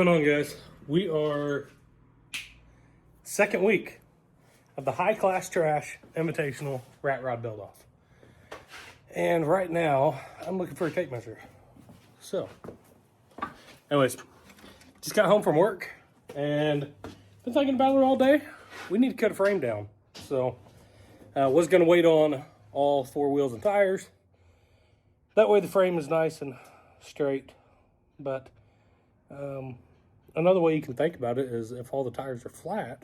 going on, guys? We are second week of the High Class Trash Invitational Rat Rod Build Off. And right now, I'm looking for a tape measure. So, anyways, just got home from work and been thinking about it all day. We need to cut a frame down. So, was going to wait on all four wheels and tires. That way the frame is nice and straight. But another way you can think about it is if all the tires are flat,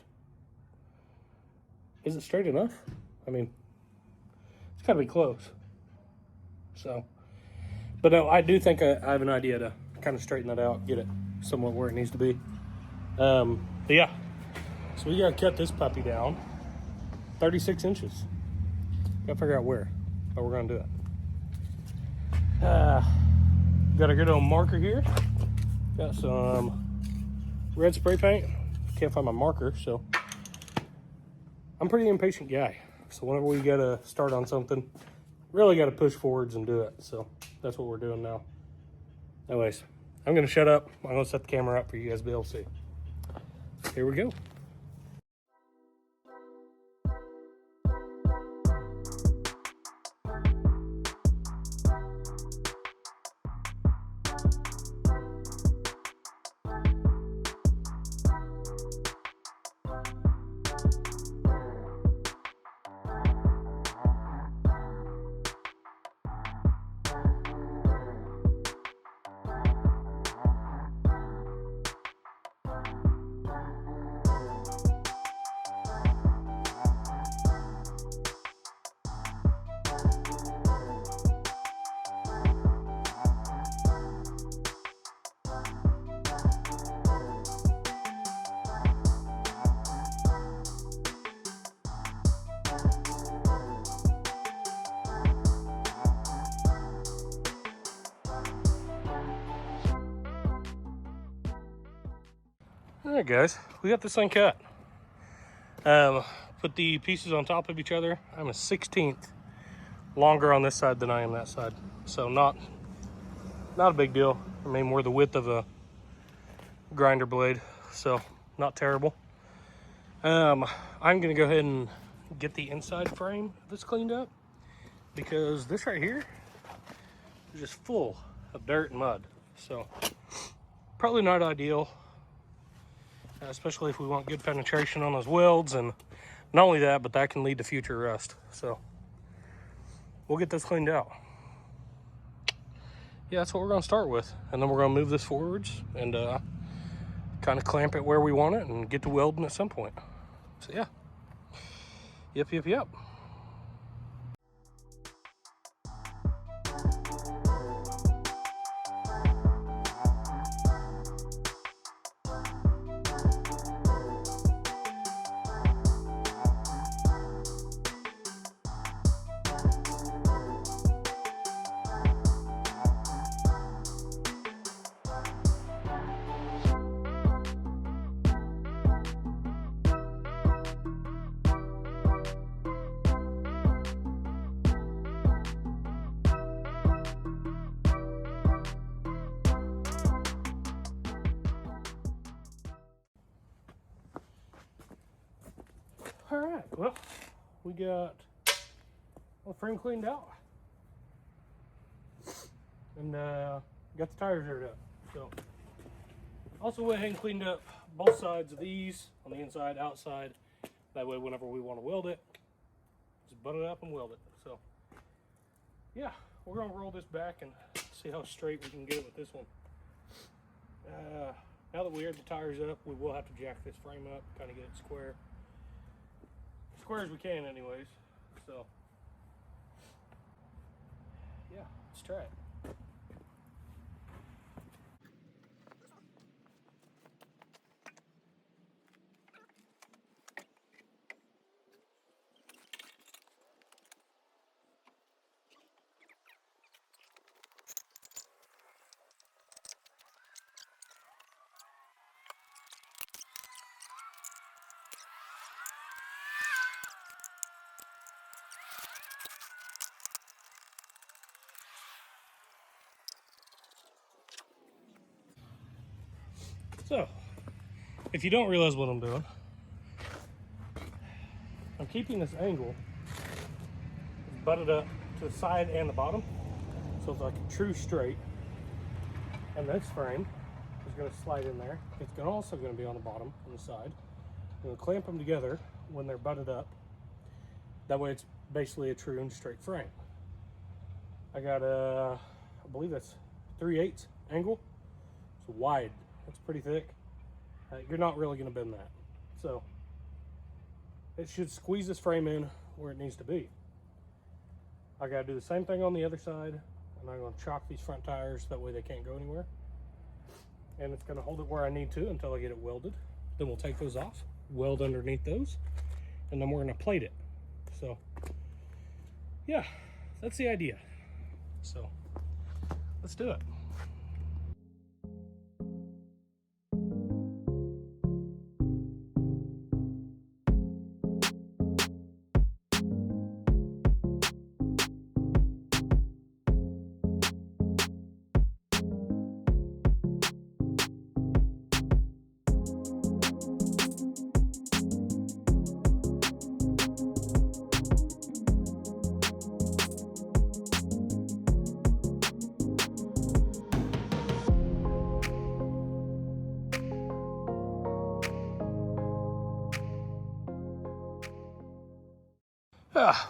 is it straight enough? I mean, it's got to be close. So, but no, I do think I have an idea to kind of straighten that out, get it somewhat where it needs to be. But yeah, so we got to cut this puppy down 36 inches. Got to figure out where, but we're going to do it. Got a good old marker here. Got some red spray paint. Can't find my marker, so I'm a pretty impatient guy. So whenever we got to start on something, really got to push forwards and do it. So that's what we're doing now. Anyways, I'm going to shut up. I'm going to set the camera up for you guys to be able to see. Here we go. All right, guys, we got this thing cut. Put the pieces on top of each other. I'm a 16th longer on this side than I am that side. So not a big deal. I mean, we're the width of a grinder blade, so not terrible. I'm gonna go ahead and get the inside frame of this cleaned up because this right here is just full of dirt and mud. So probably not ideal. Especially if we want good penetration on those welds, and not only that, but that can lead to future rust. So we'll get this cleaned out. Yeah, that's what we're going to start with, and then we're going to move this forwards and kind of clamp it where we want it and get to welding at some point. So yeah, yep. All right, well, we got the frame cleaned out and got the tires aired up. So also went ahead and cleaned up both sides of these on the inside, outside. That way, whenever we want to weld it, just butt it up and weld it. So yeah, we're gonna roll this back and see how straight we can get it with this one. Now that we aired the tires up, we will have to jack this frame up, kind of get it square as we can anyways. So yeah, let's try it. So, if you don't realize what I'm doing, I'm keeping this angle butted up to the side and the bottom, so it's like a true straight. And this frame is going to slide in there. It's also going to be on the bottom, on the side. I'm going to clamp them together when they're butted up. That way it's basically a true and straight frame. I got a, I believe that's 3/8 angle. It's wide. It's pretty thick. You're not really going to bend that. So it should squeeze this frame in where it needs to be. I got to do the same thing on the other side. And I'm going to chalk these front tires, that way they can't go anywhere. And it's going to hold it where I need to until I get it welded. Then we'll take those off, weld underneath those, and then we're going to plate it. So, yeah, that's the idea. So, let's do it.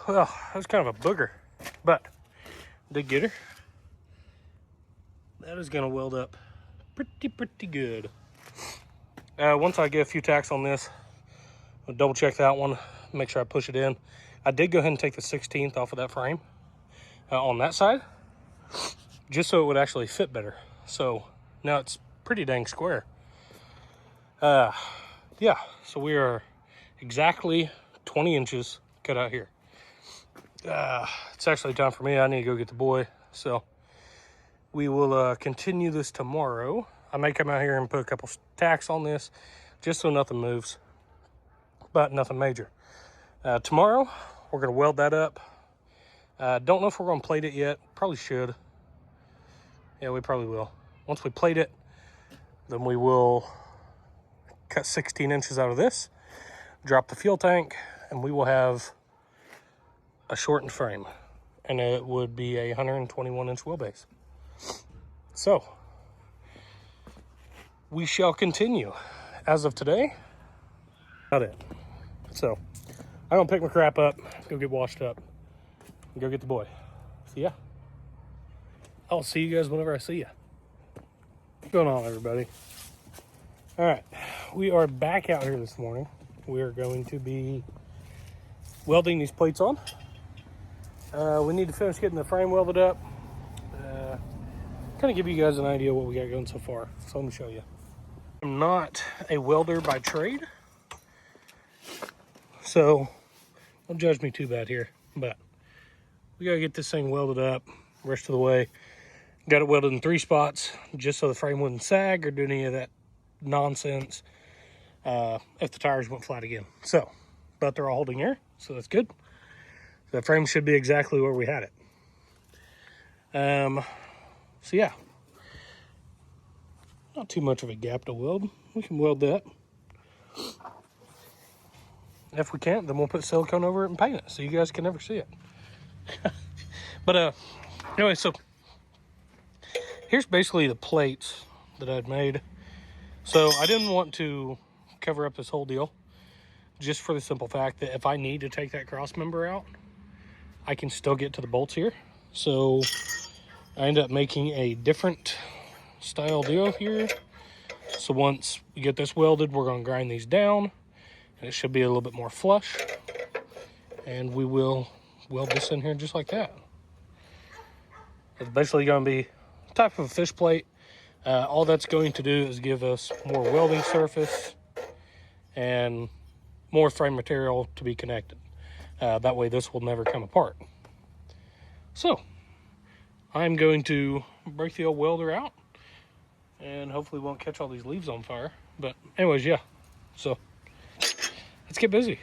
Well, that was kind of a booger, but did get her. That is going to weld up pretty good. Once I get a few tacks on this, I'll double check that one, make sure I push it in. I did go ahead and take the 16th off of that frame on that side, just so it would actually fit better. So now it's pretty dang square. Yeah, so we are exactly 20 inches cut out here. It's actually time for me. I need to go get the boy. So we will continue this tomorrow. I may come out here and put a couple tacks on this just so nothing moves, but nothing major. Tomorrow we're going to weld that up. Don't know if we're going to plate it yet. Probably should. Yeah, we probably will. Once we plate it, then we will cut 16 inches out of this, drop the fuel tank, and we will have a shortened frame, and it would be a 121-inch wheelbase. So we shall continue. As of today, about it. So I'm gonna pick my crap up, go get washed up, and go get the boy. So yeah, I'll see you guys whenever I see you. What's going on, everybody? All right, we are back out here this morning. We are going to be welding these plates on. We need to finish getting the frame welded up. Kind of give you guys an idea what we got going so far. So let me show you. I'm not a welder by trade, so don't judge me too bad here, but we gotta get this thing welded up rest of the way. Got it welded in 3 spots just so the frame wouldn't sag or do any of that nonsense if the tires went flat again. So, but they're all holding air, so that's good. The frame should be exactly where we had it. So yeah, not too much of a gap to weld. We can weld that. If we can't, then we'll put silicone over it and paint it so you guys can never see it. But anyway, so here's basically the plates that I'd made. So I didn't want to cover up this whole deal, just for the simple fact that if I need to take that cross member out, I can still get to the bolts here. So I end up making a different style deal here. So once we get this welded, we're going to grind these down, and it should be a little bit more flush. And we will weld this in here just like that. It's basically going to be a type of a fish plate. All that's going to do is give us more welding surface and more frame material to be connected. That way this will never come apart. So I'm going to break the old welder out and hopefully won't catch all these leaves on fire. But anyways, yeah, so let's get busy.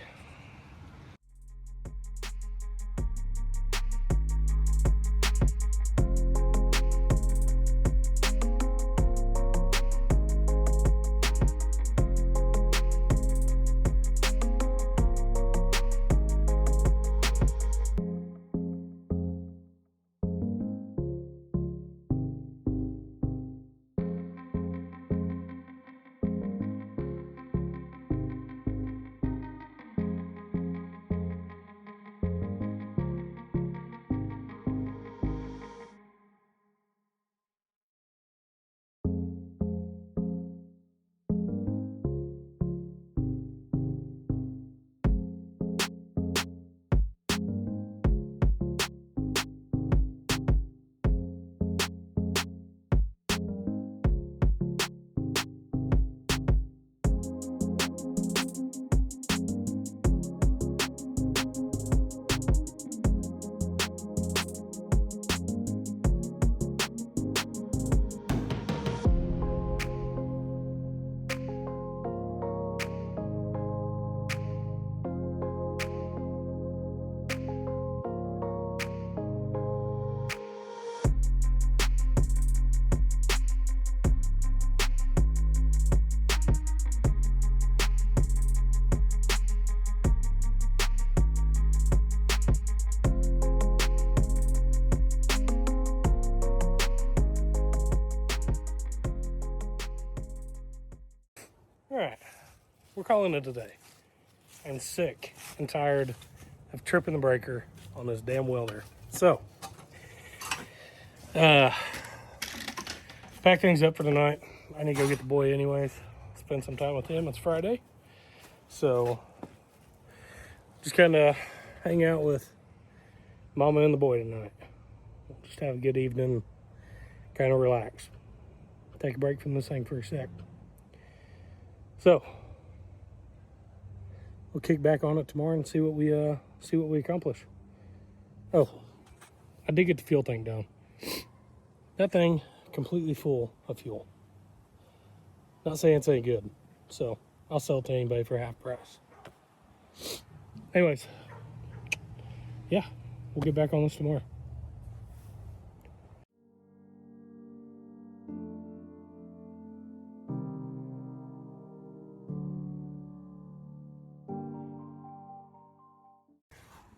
we're calling it a day. I'm sick and tired of tripping the breaker on this damn welder. So, pack things up for tonight. I need to go get the boy anyways. Spend some time with him. It's Friday. So, just kind of hang out with Mama and the boy tonight. Just have a good evening. Kind of relax. Take a break from this thing for a sec. So, we'll kick back on it tomorrow and see what we accomplish. Oh, I did get the fuel tank down. That thing completely full of fuel. Not saying it's any good, so I'll sell it to anybody for half price. Anyways, yeah, we'll get back on this tomorrow.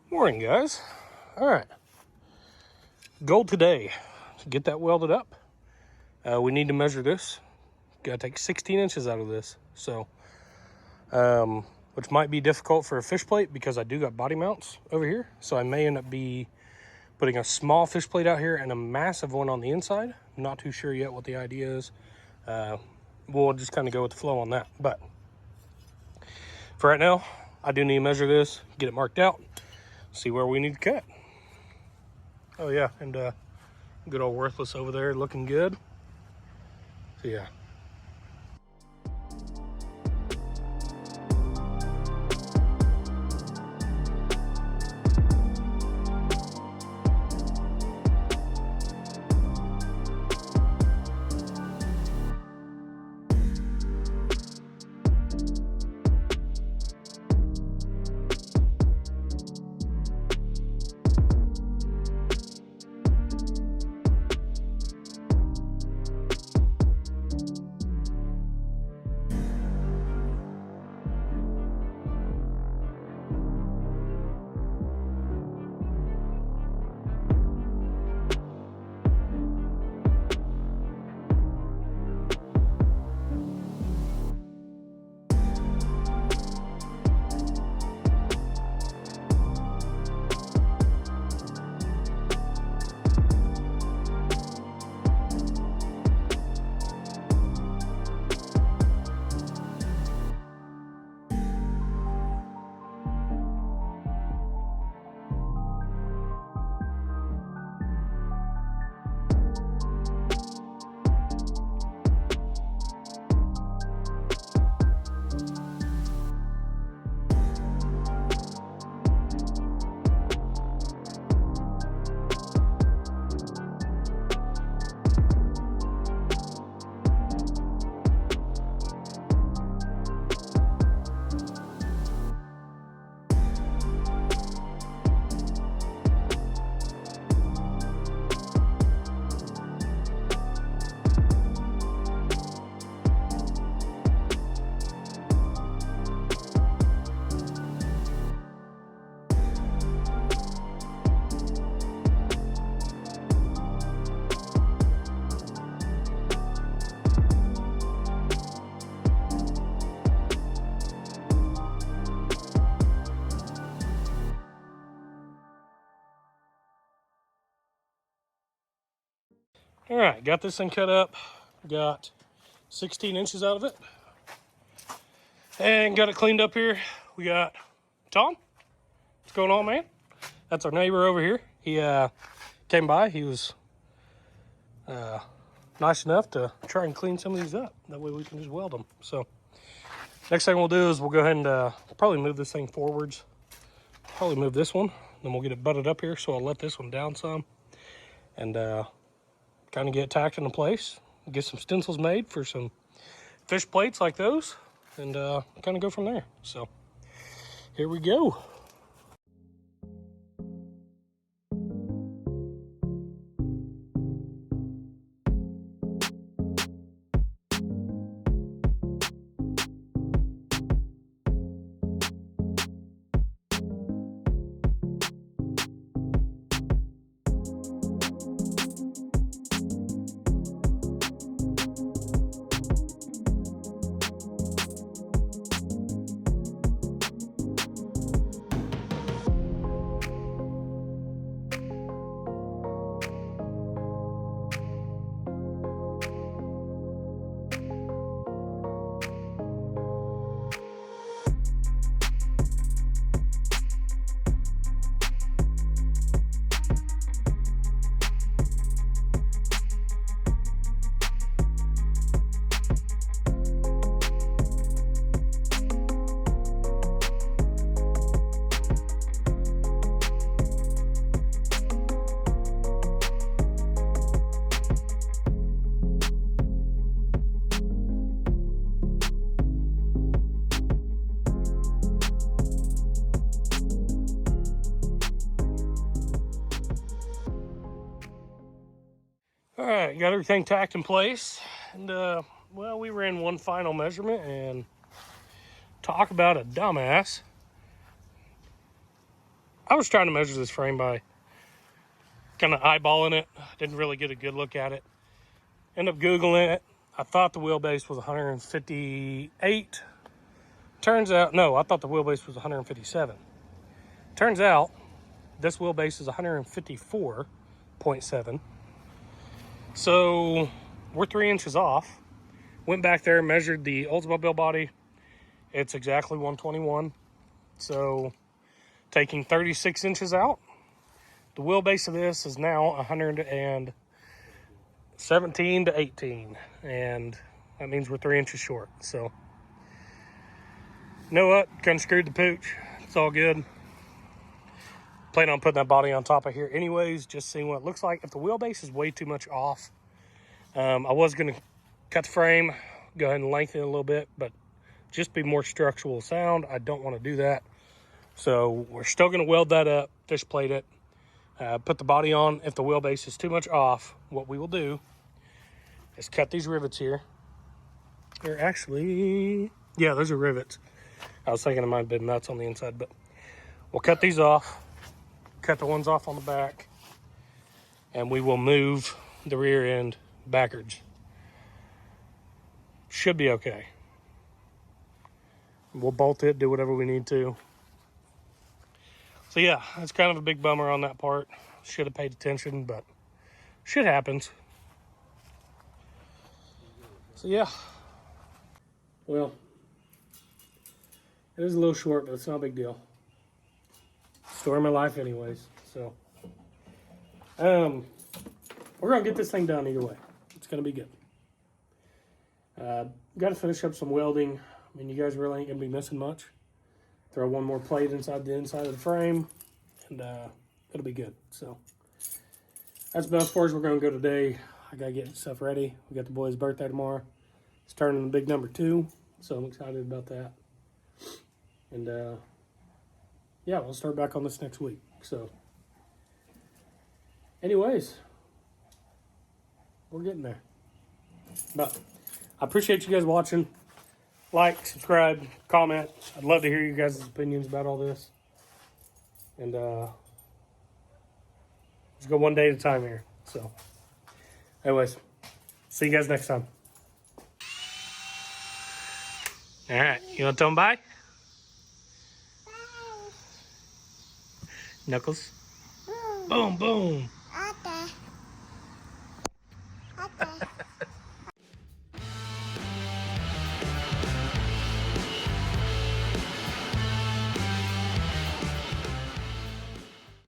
Morning, guys. All right, goal today to get that welded up. We need to measure this. Gotta take 16 inches out of this, so which might be difficult for a fish plate because I do got body mounts over here, so I may end up putting a small fish plate out here and a massive one on the inside. I'm not too sure yet what the idea is. We'll just kind of go with the flow on that, but for right now I do need to measure this, get it marked out, see where we need to cut. Oh yeah, and good old Worthless over there looking good. So yeah. All right, got this thing cut up, got 16 inches out of it, and got it cleaned up here. We got Tom. What's going on, man? That's our neighbor over here. He came by. He was nice enough to try and clean some of these up. That way we can just weld them. So next thing we'll do is we'll go ahead and probably move this thing forwards. Probably move this one, then we'll get it butted up here. So I'll let this one down some and kind of get it tacked into place. Get some stencils made for some fish plates like those, and kind of go from there. So here we go. All right, got everything tacked in place. And, well, we ran one final measurement and talk about a dumbass. I was trying to measure this frame by kind of eyeballing it. Didn't really get a good look at it. Ended up Googling it. I thought the wheelbase was 158. Turns out, no, I thought the wheelbase was 157. Turns out, this wheelbase is 154.7. So, we're 3 inches off. Went back there, measured the Oldsmobile body. It's exactly 121. So, taking 36 inches out, the wheelbase of this is now 117 to 18. And that means we're 3 inches short. So, you know what? Kind of screwed the pooch. It's all good. Plan on putting that body on top of here anyways, just seeing what it looks like. If the wheelbase is way too much off, I was going to cut the frame, go ahead and lengthen it a little bit, but just be more structural sound. I don't want to do that. So we're still going to weld that up, fish plate it, put the body on. If the wheelbase is too much off, what we will do is cut these rivets here. They're actually, yeah, those are rivets. I was thinking it might have been nuts on the inside, but we'll cut these off, cut the ones off on the back, and we will move the rear end backwards. Should be okay. We'll bolt it, do whatever we need to. So yeah, that's kind of a big bummer on that part. Should have paid attention, but shit happens. So yeah. Well, it is a little short, but it's not a big deal. Story of my life anyways. So we're gonna get this thing done either way. It's gonna be good. Got to finish up some welding. I mean, you guys really ain't gonna be missing much. Throw one more plate inside the inside of the frame, and it'll be good. So that's about as far as we're gonna go today. I gotta get stuff ready. We got the boy's birthday tomorrow. It's turning the big number 2, so I'm excited about that. And yeah, we'll start back on this next week. So anyways, we're getting there. But I appreciate you guys watching. Like, subscribe, comment. I'd love to hear you guys' opinions about all this. And let's go one day at a time here. So anyways, see you guys next time. All right, you want to tell them bye? Bye. Knuckles. Boom, boom. Okay. Okay.